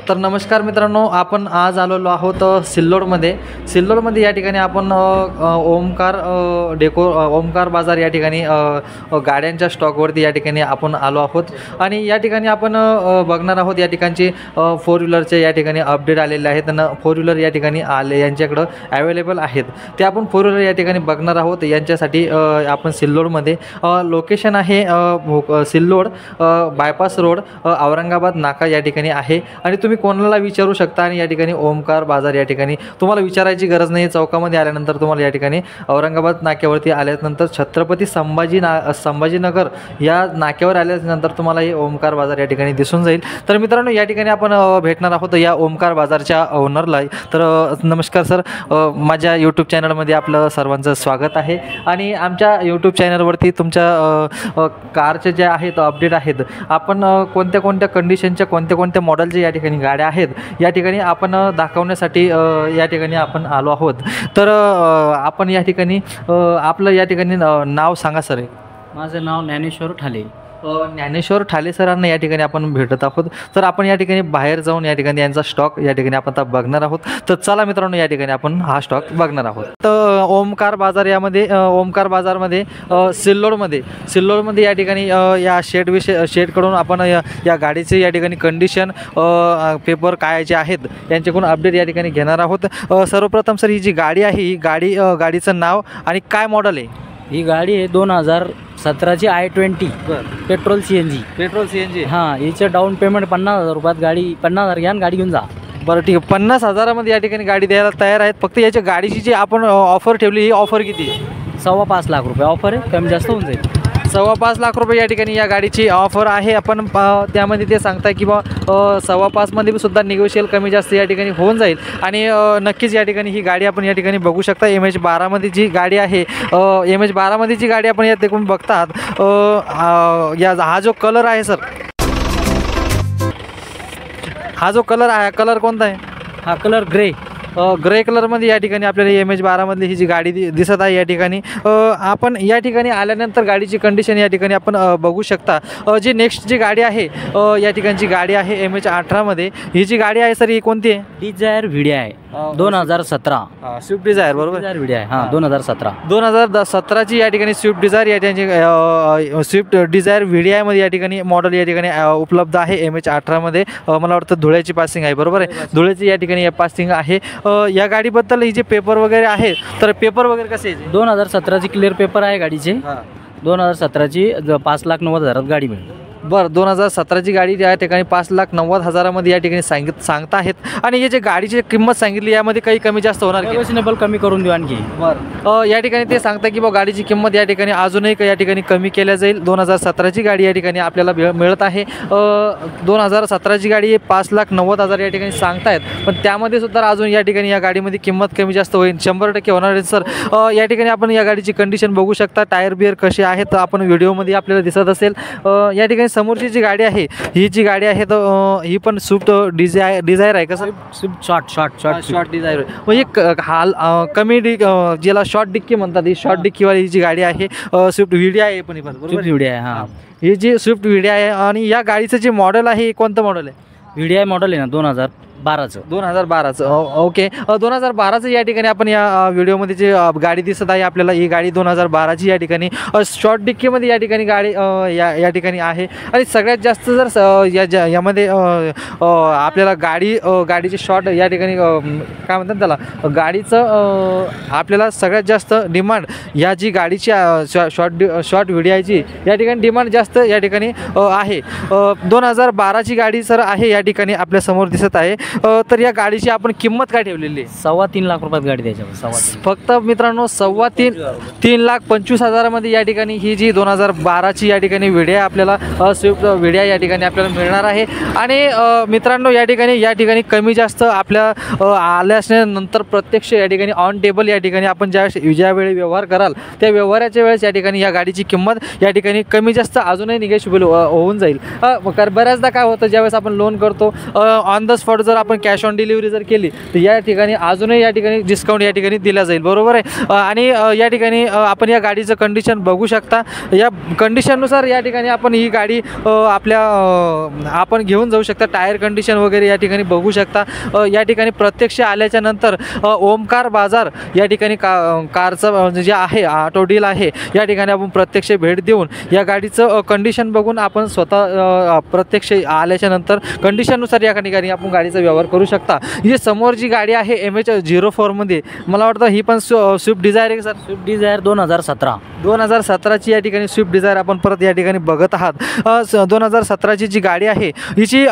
तर नमस्कार मित्रांनो, आपण आज आलेलो आहोत सिल्लोडमध्ये या ठिकाणी आपण ओमकार बाजार या ठिकाणी गाड्यांच्या स्टॉकवरती या ठिकाणी आपण आलो आहोत आणि या ठिकाणी आपण बघणार आहोत या ठिकाणचे फोर व्हीलरचे या ठिकाणी अपडेट आलेले आहेत आणि फोर व्हीलर या ठिकाणी यांच्याकडं अवेलेबल आहेत ते आपण फोर व्हीलर या ठिकाणी बघणार आहोत। यांच्यासाठी आपण सिल्लोडमध्ये लोकेशन आहे सिल्लोड बायपास रोड औरंगाबाद नाका या ठिकाणी आहे आणि तुम्ही कोणाला विचारू शकता आणि या ठिकाणी ओमकार बाजार या ठिकाणी तुम्हाला विचारायची गरज नाही। चौकामध्ये आल्यानंतर तुम्हाला या ठिकाणी औरंगाबाद नाक्यावरती आल्यानंतर छत्रपती संभाजीनगर या नाक्यावर आल्यानंतर तुम्हाला हे ओमकार बाजार या ठिकाणी दिसून जाईल। तर मित्रांनो, या ठिकाणी आपण भेटणार आहोत या ओमकार बाजारच्या ओनरला। तर नमस्कार सर, माझ्या यूट्यूब चॅनलमध्ये आपलं सर्वांचं स्वागत आहे आणि आमच्या यूट्यूब चॅनलवरती तुमच्या कारचे जे आहेत अपडेट आहेत, आपण कोणत्या कंडिशनच्या कोणत्या मॉडेलच्या या ठिकाणी गाड्या आहेत या ठिकाणी आपण दाखवण्यासाठी या ठिकाणी आपण आलो आहोत। तर आपण या ठिकाणी आपलं या ठिकाणी नाव सांगा सर। माझं नाव ज्ञानेश्वर ठाले। ज्ञानेश्वर ठाले सरांना या ठिकाणी आपण भेटत आहोत। तर आपण या ठिकाणी बाहेर जाऊन या ठिकाणी यांचा स्टॉक या ठिकाणी आपण आता बघणार आहोत। तर चला मित्रांनो, या ठिकाणी आपण हा स्टॉक बघणार आहोत। तर ओमकार बाजारमध्ये सिल्लोडमध्ये या ठिकाणी या शेडकडून आपण या गाडीचे या ठिकाणी कंडिशन पेपर काय जे आहेत यांच्याकडून अपडेट या ठिकाणी घेणार आहोत। सर्वप्रथम सर, ही जी गाडी आहे ही गाडीचं नाव आणि काय मॉडेल आहे? ही गाडी आहे 2017ची i20 पेट्रोल CNG। हां, हिचं डाऊन पेमेंट 50,000 रुपयात, गाडी 50,000 घ्या आणि गाडी घेऊन जा। बरं ठीक आहे, 50,000मध्ये या ठिकाणी गाडी द्यायला तयार आहेत। फक्त याच्या गाडीची जी आपण ऑफर ठेवली ही ऑफर किती आहे? 5.25 लाख रुपये ऑफर आहे, कमी जास्त होऊन जाईल। 5.25 लाख रुपये या ठिकाणी या गाडीची ऑफर आहे। आपण त्यामध्ये ते सांगताय की बा 5.25मध्ये सुद्धा निगोशियल कमी जास्त या ठिकाणी होऊन जाईल आणि नक्कीच या ठिकाणी ही गाडी आपण या ठिकाणी बघू शकता। MH12मध्ये जी गाडी आहे, MH12मध्ये जी गाडी आपण या ठिकाणी बघतात, हा जो कलर आहे सर, हा जो कलर आहे, कलर कोणता आहे? हा कलर ग्रे कलरमध्ये या ठिकाणी आपल्याला MH12मधली ही जी गाडी दिसत आहे। या ठिकाणी आपण या ठिकाणी आल्यानंतर गाडीची कंडिशन या ठिकाणी आपण बघू शकता। जी नेक्स्ट जी गाडी आहे या ठिकाणची गाडी आहे MH18मध्ये। ही जी गाडी आहे सर, ही कोणती आहे? डिझायर व्हिडिओ आहे 2017 स्विफ्ट डिझायर, बरोबर? डिझायर व्हिडिओ आहे, हां 2017ची या ठिकाणी स्विफ्ट डिझायर या ठिकाणी स्विफ्ट डिझायर व्हिडिओमध्ये या ठिकाणी मॉडेल या ठिकाणी उपलब्ध आहे MH18मध्ये। मला वाटतं धुळ्याची पासिंग आहे, बरोबर आहे? धुळ्याची या ठिकाणी पासिंग आहे। या गाडीबद्दल ही जे पेपर वगैरे आहे, तर पेपर वगैरे कसे आहे? 2017ची क्लिअर पेपर आहे गाडीचे। 2017ची 5,90,000 गाडी मिळेल। बरं, 2017ची गाडी या ठिकाणी 5,90,000मध्ये या ठिकाणी सांगता आहेत आणि हे जे गाडीची किंमत सांगितली यामध्ये काही कमी जास्त होणार? रिजनेबल कमी करून देऊ आणखी। बरं, या ठिकाणी ते सांगता की बा गाडीची किंमत या ठिकाणी अजूनही या ठिकाणी कमी केल्या जाईल। 2017ची गाडी या ठिकाणी आपल्याला मिळत आहे। 2017ची गाडी 5,90,000 या ठिकाणी सांगतायत, पण त्यामध्ये सुद्धा अजून या ठिकाणी या गाडीमध्ये किंमत कमी जास्त होईल, 100% होणार आहे सर। या ठिकाणी आपण या गाडीची कंडिशन बघू शकता, टायर बिअर कसे आहेत आपण व्हिडिओमध्ये आपल्याला दिसत असेल। या ठिकाणी समोरची जी गाडी आहे, ही जी गाडी आहे तर ही पण स्विफ्ट डिझायर आहे का सर? स्विफ्ट शॉर्ट डिझायर, म्हणजे कमी ज्याला शॉर्ट डिक्की म्हणतात, ही शॉर्ट डिक्कीवाली ही जी गाडी आहे स्विफ्ट व्हिडिओ आहे, पण स्विफ्ट व्हिडिओ आहे। हां, ही जी स्विफ्ट व्हिडिओ आहे आणि या गाडीचं जे मॉडेल आहे, कोणतं मॉडेल आहे? व्हिडिओ मॉडेल आहे ना 2012चं। ओके, 2012चं या ठिकाणी आपण या व्हिडिओमध्ये जी गाडी दिसत आहे आपल्याला, ही गाडी 2012ची या ठिकाणी शॉर्ट डिक्कीमध्ये या ठिकाणी गाडी या ठिकाणी आहे। आणि सगळ्यात जास्त जर यामध्ये आपल्याला गाडीची शॉर्ट या ठिकाणी काय म्हणतात त्याला, गाडीचं आपल्याला सगळ्यात जास्त डिमांड या जी गाडीची शॉर्ट व्हिडिओची या ठिकाणी डिमांड जास्त या ठिकाणी आहे। 2012ची गाडी सर आहे या ठिकाणी आपल्या समोर दिसत आहे। तर या गाडीची आपण किंमत काय ठेवलेली आहे? 3.25 लाख रुपयात गाडी द्यायची। फक्त मित्रांनो 3,25,000मध्ये या ठिकाणी ही जी 2012ची या ठिकाणी व्हिडिओ आपल्याला स्विफ्ट व्हिडिओ या ठिकाणी आपल्याला मिळणार आहे। आणि मित्रांनो, या ठिकाणी कमी जास्त आपल्या आल्यानंतर प्रत्यक्ष या ठिकाणी ऑन टेबल या ठिकाणी आपण ज्यावेळी व्यवहार कराल त्या व्यवहाराच्या वेळेस या ठिकाणी या गाडीची किंमत या ठिकाणी कमी जास्त अजूनही निगेशिबल होऊन जाईल। बऱ्याचदा काय होतं, ज्यावेळेस आपण लोन करतो ऑन द स्पॉट जर आपण कॅश ऑन डिलिव्हरी जर केली तर या ठिकाणी अजूनही या ठिकाणी डिस्काउंट या ठिकाणी दिला जाईल, बरोबर आहे. आणि या ठिकाणी आपण या गाडीचं कंडिशन बघू शकता. या कंडिशननुसार या ठिकाणी आपण ही गाडी आपल्या आपण घेऊन जाऊ शकता. टायर कंडिशन वगैरे या ठिकाणी बघू शकता. या ठिकाणी प्रत्यक्ष आल्याच्या नंतर ओमकार बाजार या ठिकाणी कारचं जे आहे ऑटो डील आहे या ठिकाणी आपण प्रत्यक्ष भेट देऊन या गाडीचं कंडिशन बघून आपण स्वतः प्रत्यक्ष आल्याच्या नंतर कंडिशननुसार या ठिकाणी आपण गाडीचा व्यवहार करू शकता. ही समोर जी गाडी आहे MH04 मध्ये मला वाटतं ही पण स्विफ्ट डिझायर आहे सर. स्विफ्ट डिझायर 2017ची या ठिकाणी स्विफ्ट डिझायर आपण परत या ठिकाणी बघत आहात. 2017ची जी गाडी आहे हिची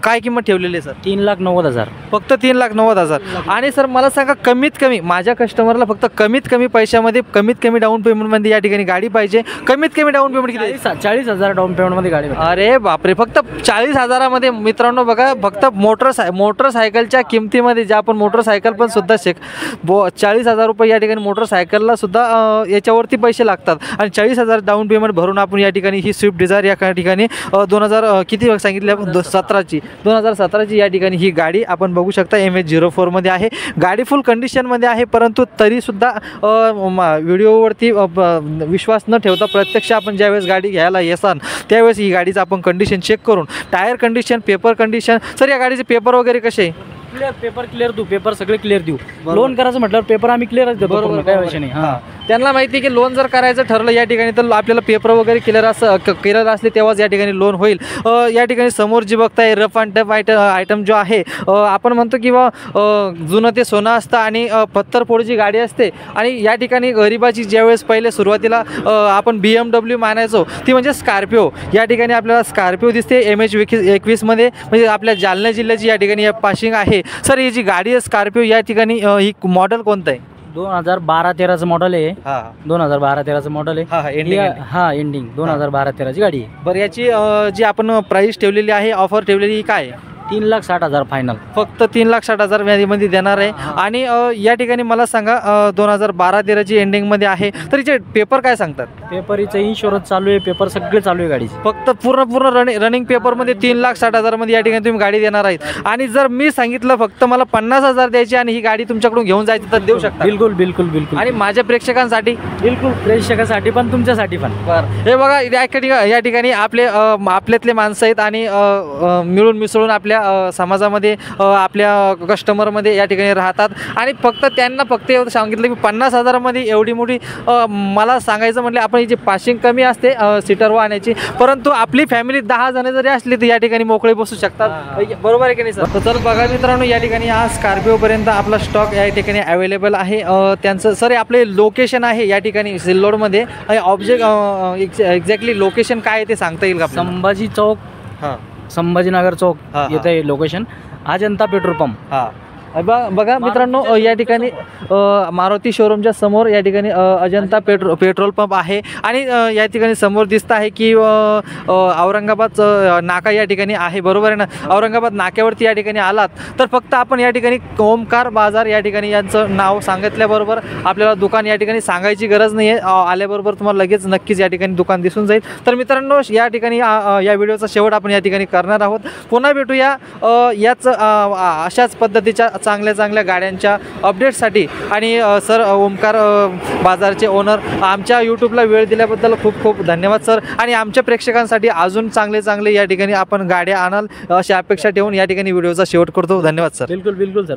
काय किंमत ठेवलेली आहे सर? 3,90,000. फक्त 3,90,000. आणि सर मला सांगा, कमीत कमी माझ्या कस्टमरला फक्त कमीत कमी पैशामध्ये कमीत कमी डाऊन पेमेंटमध्ये या ठिकाणी गाडी पाहिजे. कमीत कमी डाऊन पेमेंट किती? 40,000 डाऊन पेमेंटमध्ये गाडी. अरे बापरे, फक्त 40,000मध्ये मित्रांनो बघा. फक्त मोटरसायकलच्या किमतीमध्ये जे आपण मोटरसायकल पण सुद्धा 40,000 रुपये या ठिकाणी मोटरसायकलला सुद्धा याच्यावरती पैसे लागतात. आणि 40,000 डाऊन पेमेंट भरून आपण या ठिकाणी ही स्विफ्ट डिझायर या ठिकाणी 2000 किती सांगितले आपण? 2017ची या ठिकाणी ही गाडी आपण बघू शकता MH04 मध्ये आहे. गाडी फुल कंडिशनमध्ये आहे, परंतु तरीसुद्धा व्हिडिओवरती विश्वास न ठेवता प्रत्यक्ष आपण ज्यावेळेस गाडी घ्यायला येसान त्यावेळेस ही गाडीचं आपण कंडिशन चेक करून tyre condition, paper condition. Sir या गाडीचे पेपर वगैरे कसे? पेपर क्लिअर देऊ. पेपर सगळे क्लिअर देऊ. लोन करायचं म्हटल्यावर पेपर आम्ही क्लिअरच देतो. बरोबर, काय विषय नाही. हां, त्यांना माहिती की लोन जर करायचं ठरलं या ठिकाणी तर आपल्याला पेपर वगैरे क्लिअर असले तेव्हाच या ठिकाणी लोन होईल. या ठिकाणी समोर जी बघताय रफ अँड टफ आयटम जो आहे आपण म्हणतो किंवा जुनं ते सोनं असतं आणि पत्थरफोड जी गाडी असते. आणि या ठिकाणी गरिबाची ज्यावेळेस पहिले सुरुवातीला आपण BMW मानायचो ती म्हणजे स्कॉर्पिओ. या ठिकाणी आपल्याला स्कॉर्पिओ दिसते MH21 मध्ये, म्हणजे आपल्या जालना जिल्ह्याची या ठिकाणी पासिंग आहे. सर ही जी गाडी आहे स्कॉर्पिओ या ठिकाणी ही मॉडेल कोणतं आहे? 2012-13चं मॉडेल आहे. 2012-13चं मॉडेल आहे. एंडिंग 2012-13ची गाडी आहे. बरं, याची जी आपण प्राइस ठेवलेली आहे, ऑफर ठेवलेली ही काय आहे? 3,60,000 फायनल. फक्त 3,60,000 मध्ये देणार आहे. आणि या ठिकाणी मला सांगा 2012-13ची एंडिंगमध्ये आहे तर हिचे पेपर काय सांगतात? पेपरीचं इन्शुरन्स चालू आहे. पेपर सगळे चालू आहे गाडीचे. फक्त पूर्ण रनिंग पेपरमध्ये 3,60,000 या ठिकाणी तुम्ही गाडी देणार आहेत. आणि जर मी सांगितलं फक्त मला 50,000 द्यायची आणि ही गाडी तुमच्याकडून घेऊन जायची तर देऊ शकता? बिलकुल. आणि माझ्या प्रेक्षकांसाठी? बिलकुल, प्रेक्षकासाठी पण तुमच्यासाठी पण. बरं, हे बघा या ठिकाणी आपल्यातले माणसं आहेत आणि मिळून मिसळून आपल्या समाजामध्ये आपल्या कस्टमरमध्ये या ठिकाणी राहतात. आणि फक्त त्यांना एवढं सांगितलं की 50,000मध्ये एवढी मोठी मला सांगायचं म्हटलं आपण जी पासिंग कमी असते सीटर वाहण्याची, परंतु आपली फॅमिली 10 जण जरी असली तर या ठिकाणी मोकळे बसू शकतात. बरोबर आहे की नाही सर? तर बघा मित्रांनो, या ठिकाणी हा स्कॉर्पिओपर्यंत आपला स्टॉक या ठिकाणी अवेलेबल आहे. त्यांचं सर आपले लोकेशन आहे या ठिकाणी सिल्लोडमध्ये. एक्झॅक्टली लोकेशन काय आहे ते सांगता येईल का? संभाजी चौक, संभाजीनगर चौक येतं आहे लोकेशन. Ajanta petrol pump. बघा मित्रांनो, या ठिकाणी मारुती शोरूमच्या समोर या ठिकाणी अजंता पेट्रोल पंप आहे. आणि या ठिकाणी समोर दिसतं आहे की औरंगाबाद नाका या ठिकाणी आहे, बरोबर आहे ना? औरंगाबाद नाक्यावरती या ठिकाणी आलात तर फक्त आपण या ठिकाणी ओमकार बाजार या ठिकाणी यांचं नाव सांगितल्याबरोबर आपल्याला दुकान या ठिकाणी सांगायची गरज नाही आहे. आल्याबरोबर तुम्हाला लगेच नक्कीच या ठिकाणी दुकान दिसून जाईल. तर मित्रांनो, या ठिकाणी या व्हिडिओचा शेवट आपण या ठिकाणी करणार आहोत. पुन्हा भेटूया याच अशाच पद्धतीच्या चांगल्या गाड्यांच्या अपडेट्ससाठी. आणि सर ओमकार बाजारचे ओनर आमच्या यूट्यूबला वेळ दिल्याबद्दल खूप खूप धन्यवाद सर. आणि आमच्या प्रेक्षकांसाठी अजून चांगले या ठिकाणी आपण गाड्या आणाल अशी अपेक्षा ठेवून या ठिकाणी व्हिडिओचा शेवट करतो. धन्यवाद सर. बिलकुल सर.